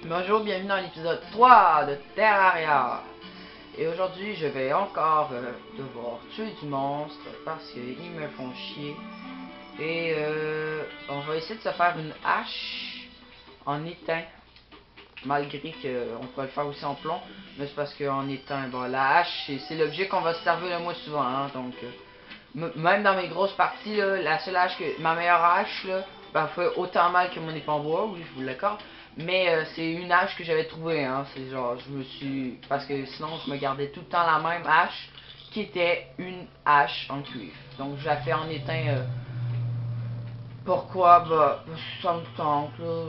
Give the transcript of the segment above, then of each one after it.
Bonjour, bienvenue dans l'épisode 3 de Terraria. Et aujourd'hui, je vais encore devoir tuer du monstre parce qu'ils me font chier. Et on va essayer de se faire une hache en étain. Malgré qu'on pourrait le faire aussi en plomb. Mais c'est parce qu'en étain, bon, la hache, c'est l'objet qu'on va se servir le moins souvent. Hein, donc, même dans mes grosses parties, là, la seule hache que. Ma meilleure hache, là, ben, fait autant mal que mon épée en bois, oui, je vous l'accorde. Mais c'est une hache que j'avais trouvée, hein. C'est genre, je me suis. Parce que sinon, je me gardais tout le temps la même hache, qui était une hache en cuivre. Donc, je la fais en étain. Pourquoi? Bah, ça me tente, là.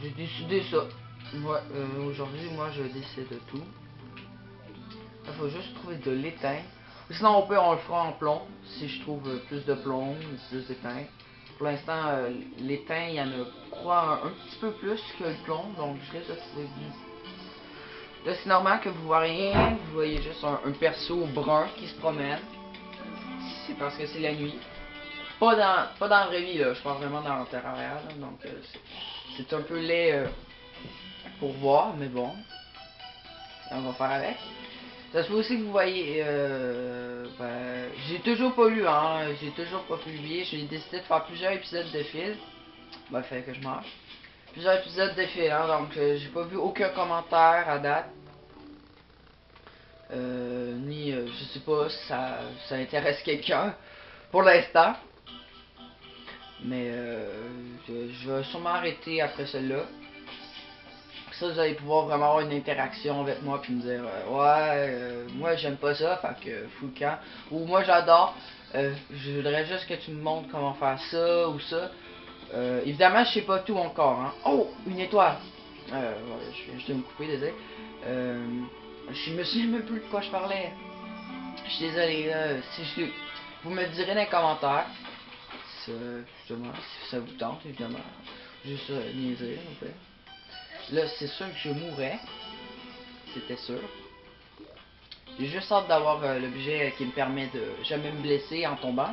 J'ai décidé ça. Moi, aujourd'hui, moi, je décide de tout. Il faut juste trouver de l'étain. Sinon, au pire, on le fera en plomb. Si je trouve plus de plomb ou plus d'étain. Pour l'instant, l'étain, il y en a, je crois, un petit peu plus que le plomb. Donc, je risque de trouver. Là, c'est normal que vous voyez rien. Vous voyez juste un perso brun qui se promène. C'est parce que c'est la nuit. Pas dans la vraie vie, là. Je parle vraiment dans le Terraria, là. Donc, c'est un peu laid pour voir, mais bon. On va faire avec. Ça se peut aussi que vous voyez, ben, j'ai toujours pas lu, hein, j'ai toujours pas publié, j'ai décidé de faire plusieurs épisodes de fil, ben, fait que je mange, plusieurs épisodes de fil, hein, donc j'ai pas vu aucun commentaire à date, ni, je sais pas si ça intéresse quelqu'un, pour l'instant, mais je vais sûrement arrêter après celle-là. Ça, vous allez pouvoir vraiment avoir une interaction avec moi puis me dire ouais, moi j'aime pas ça, fait que fou le camp. Ou moi j'adore, je voudrais juste que tu me montres comment faire ça ou ça. Évidemment, je sais pas tout encore. Hein. Oh, une étoile. Ouais, je dois me couper, désolé. Je me souviens même plus de quoi je parlais. Je suis désolé, si vous me direz dans les commentaires, justement, si ça vous tente, évidemment. Juste niaiser, en fait. Là, c'est sûr que je mourrais. C'était sûr. J'ai juste hâte d'avoir l'objet qui me permet de jamais me blesser en tombant.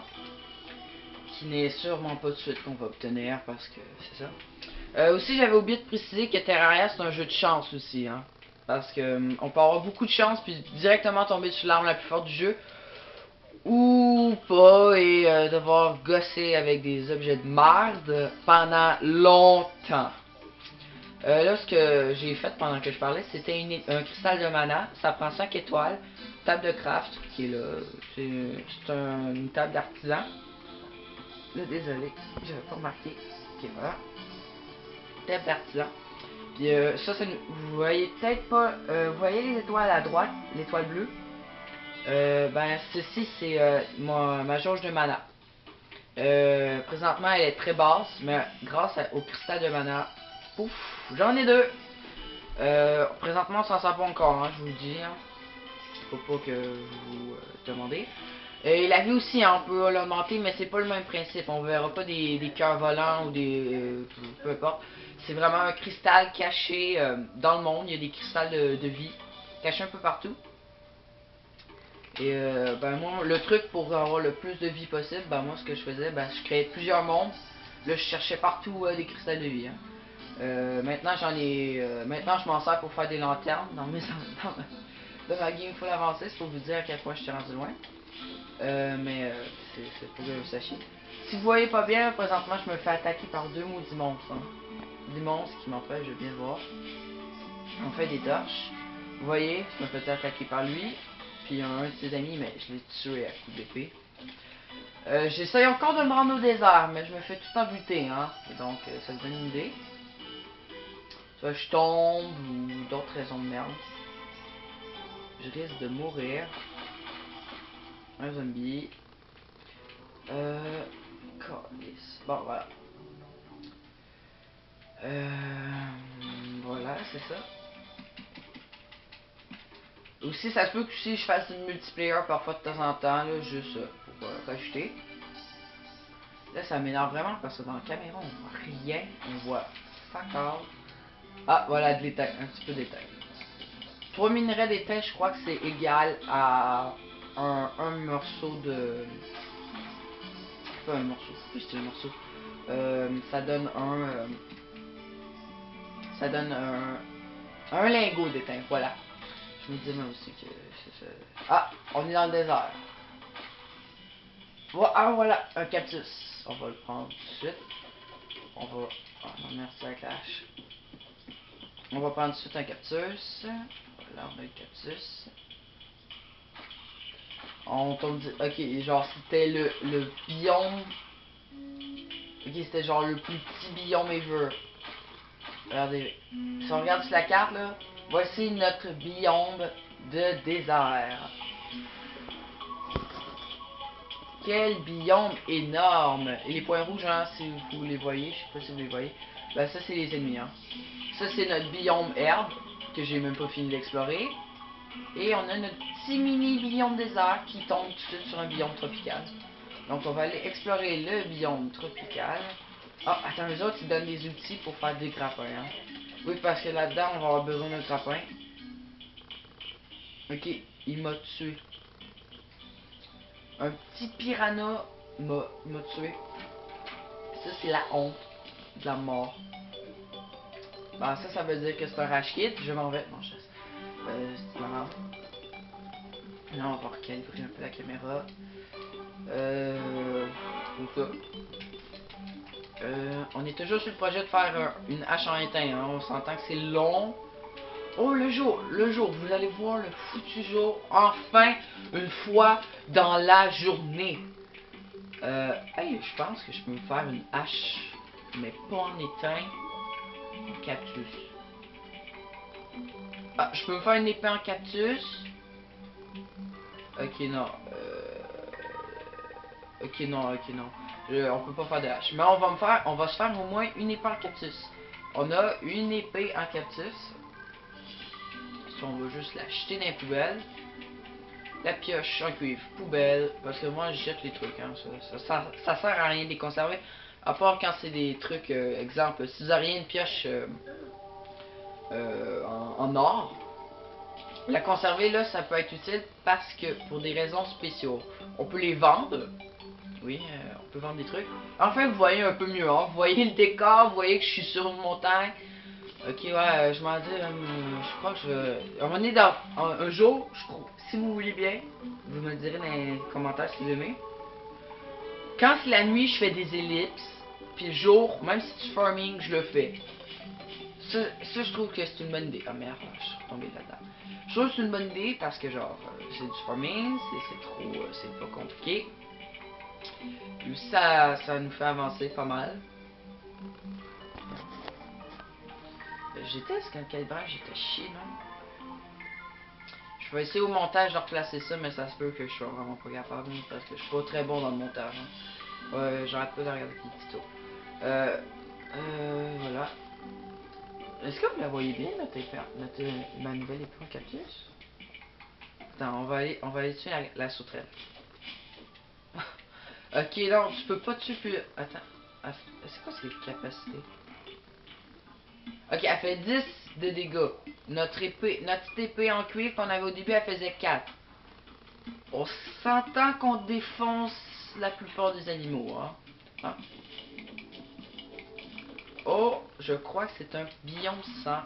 Qui n'est sûrement pas tout de suite qu'on va obtenir parce que c'est ça. Aussi, j'avais oublié de préciser que Terraria c'est un jeu de chance aussi. Hein, parce que on peut avoir beaucoup de chance puis directement tomber sur l'arme la plus forte du jeu. Ou pas et devoir gosser avec des objets de merde pendant longtemps. Là, ce que j'ai fait pendant que je parlais, c'était un cristal de mana. Ça prend 5 étoiles. Table de craft, qui est là. C'est une table d'artisan. Là, désolé, j'avais pas remarqué. Ok, voilà. Table d'artisan. Puis ça, vous voyez peut-être pas. Vous voyez les étoiles à droite, l'étoile bleue. Ben, ceci, c'est ma jauge de mana. Présentement, elle est très basse, mais grâce au cristal de mana, pouf, j'en ai deux. Présentement, on s'en sert pas encore, hein, je vous le dis. Hein. Faut pas que vous demandez. Et la vie aussi, hein, on peut l'augmenter, mais c'est pas le même principe. On verra pas des cœurs volants ou des. Peu importe. C'est vraiment un cristal caché dans le monde. Il y a des cristals de vie cachés un peu partout. Et ben moi, le truc pour avoir le plus de vie possible, ben moi, ce que je faisais, ben je créais plusieurs mondes. Là, je cherchais partout des cristals de vie. Hein. Maintenant maintenant je m'en sers pour faire des lanternes dans ma game full avancée, c'est pour vous dire à quel point je suis rendu loin. Mais c'est pour que vous sachiez. Si vous voyez pas bien, présentement je me fais attaquer par deux maudits monstres. Hein. Des monstres qui m'empêchent de bien voir. On fait des torches. Vous voyez, je me fais attaquer par lui. Puis un de ses amis, mais je l'ai tué à coups d'épée. J'essaye encore de me rendre au désert, mais je me fais tout le temps buter. Hein. Et donc ça vous donne une idée. Soit je tombe ou d'autres raisons de merde. Je risque de mourir. Un zombie. Bon, voilà. Voilà, c'est ça. Aussi, ça se peut que si je fasse une multiplayer parfois de temps en temps, là, juste pour rajouter. Là, ça m'énerve vraiment parce que dans la caméra, on voit rien. On voit fuck all. Ah, voilà, de l'étain, un petit peu d'étain. 3 minerais d'étain, je crois que c'est égal à un morceau de. Pas un morceau, oui, c'est un morceau. Ça donne un. Ça donne un lingot d'étain, voilà. Je me disais même aussi que c'est ça. Ah, on est dans le désert. Ah voilà, un cactus. On va le prendre tout de suite. On va... Oh non, merci la clash. On va prendre tout de suite un cactus. Voilà, on a le cactus. On tombe... Ok, genre c'était le biome... Ok, c'était genre le plus petit biome ever. Regardez. Si on regarde sur la carte, là, voici notre biome de désert. Quel biome énorme! Et les points rouges, hein, si vous les voyez, je sais pas si vous les voyez, ben ça c'est les ennemis. Hein. Ça c'est notre biome herbe, que j'ai même pas fini d'explorer. Et on a notre petit mini biome désert qui tombe tout de suite sur un biome tropical. Donc on va aller explorer le biome tropical. Ah, attends, les autres ils donnent des outils pour faire des grappins. Hein. Oui, parce que là-dedans on va avoir besoin d'un grappin. Ok, il m'a tué. Un petit piranha m'a tué. Ça, c'est la honte de la mort. Bah, ça veut dire que c'est un rage kit. Je m'en vais. Bon, c'est marrant. Là, on va recalibrer un peu la caméra. Comme ça. On est toujours sur le projet de faire une hache en étain. Hein. On s'entend que c'est long. Oh, le jour, vous allez voir le foutu jour, enfin, une fois dans la journée. Hey, je pense que je peux me faire une hache, mais pas en étain, en cactus. Ah, je peux me faire une épée en cactus. Ok, non. Ok, non, ok, non. On peut pas faire de hache. Mais on va se faire au moins une épée en cactus. On a une épée en cactus. Si on veut juste la jeter dans les poubelles. La pioche en cuivre, poubelle. Parce que moi, je jette les trucs. Hein, ça sert à rien de les conserver. À part quand c'est des trucs, exemple, si vous avez une pioche en or, la conserver là, ça peut être utile parce que pour des raisons spéciaux. On peut les vendre. Oui, on peut vendre des trucs. Enfin, vous voyez un peu mieux. Hein, vous voyez le décor, vous voyez que je suis sur une montagne. Ok, ouais, je m'en dis, je crois que je vais... On est dans un jour, je crois, si vous voulez bien, vous me le direz dans les commentaires si vous aimez. Quand c'est la nuit, je fais des ellipses, puis le jour, même si c'est du farming, je le fais. Ça, je trouve que c'est une bonne idée. Ah merde, je suis retombé là-dedans. Je trouve que c'est une bonne idée parce que, genre, c'est du farming, c'est trop, c'est pas compliqué. Puis ça nous fait avancer pas mal. J'étais ce qu'un calibrage, j'étais chier, non? Je vais essayer au montage de replacer ça, mais ça se peut que je sois vraiment pas capable, parce que je suis pas très bon dans le montage. Hein. Ouais, j'arrête pas de regarder les tutos. Voilà. Est-ce que vous la voyez bien, ma nouvelle épée en cactus? Attends, on va aller tuer la sauterelle. Ok, non, tu peux pas tuer plus... Attends, c'est quoi ces capacités? Ok, elle fait 10 de dégâts. Notre petite épée en cuivre qu'on avait au début, elle faisait 4. On s'entend qu'on défonce la plupart des animaux, hein. Hein? Oh, je crois que c'est un biome 100.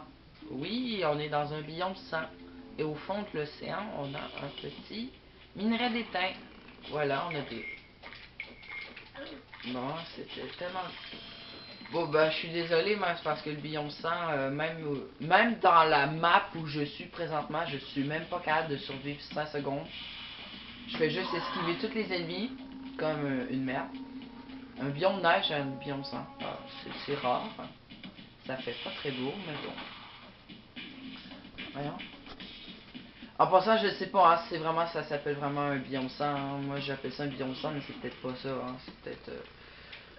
Oui, on est dans un biome 100. Et au fond de l'océan, on a un petit minerai d'étain. Voilà, on a des... Bon, c'était tellement... Bon, ben, je suis désolé, mais c'est parce que le biome 100, même dans la map où je suis présentement, je suis même pas capable de survivre 5 secondes. Je fais juste esquiver tous les ennemis, comme une merde. Un biome neige, un biome 100. Ah, c'est rare. Hein. Ça fait pas très beau, mais bon. Voyons. En passant, je sais pas, hein, c'est vraiment, ça s'appelle vraiment un biome 100. Hein. Moi, j'appelle ça un biome 100, mais c'est peut-être pas ça. Hein. C'est peut-être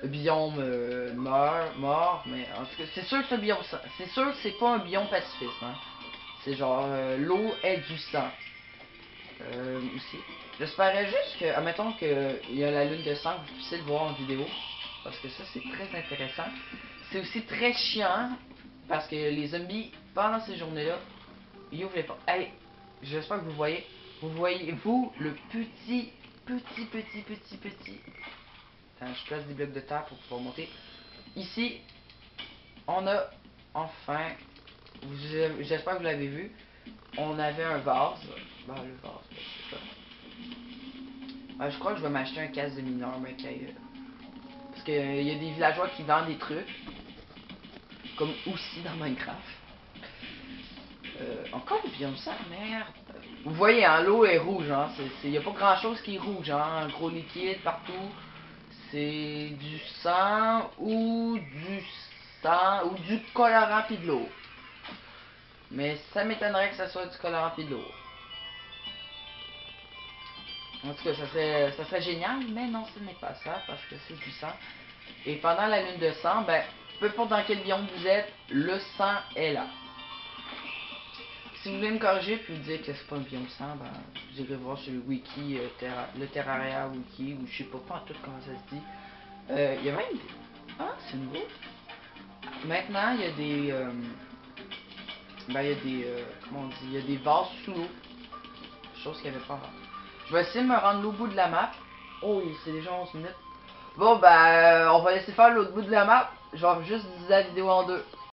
le biome mort, mais en tout cas, c'est sûr que c'est un biome 100. C'est sûr que c'est pas un biome pacifiste. Hein. C'est genre, l'eau est du sang. Aussi. J'espérais juste que, admettons qu'il y a la lune de sang, vous puissiez le voir en vidéo. Parce que ça, c'est très intéressant. C'est aussi très chiant. Parce que les zombies, pendant ces journées-là, ils ouvrent les portes. Hey, j'espère que vous voyez. Vous voyez-vous le petit. Attends, je place des blocs de terre pour pouvoir monter. Ici, on a enfin, j'espère que vous l'avez vu, on avait un vase. Bah, le vase, c'est ça. Je crois que je vais m'acheter un casque de mineur, mais parce qu'il y a des villageois qui vendent des trucs, comme aussi dans Minecraft. Encore du biome sang, merde. Vous voyez, hein, l'eau est rouge, hein. Il n'y a pas grand chose qui est rouge, hein. Un gros liquide partout. C'est du sang ou du colorant pis de l'eau. Mais ça m'étonnerait que ça soit du colorant pis de l'eau. En tout cas, ça serait génial, mais non, ce n'est pas ça, parce que c'est du sang. Et pendant la lune de sang, ben, peu importe dans quel biome vous êtes, le sang est là. Si vous voulez me corriger puis me dire que c'est pas un biome sang, ben, vous irez voir sur le wiki, le Terraria wiki, ou je sais pas tout comment ça se dit. Il y a même des... Ah, c'est nouveau. Maintenant, il y a des... ben, il y a des... comment on dit? Il y a des vases sous l'eau. Chose qu'il n'y avait pas avant. Je vais essayer de me rendre l'autre bout de la map. Oh, c'est déjà 11 minutes. Bon, ben, on va laisser faire l'autre bout de la map. Je vais juste diviser la vidéo en deux.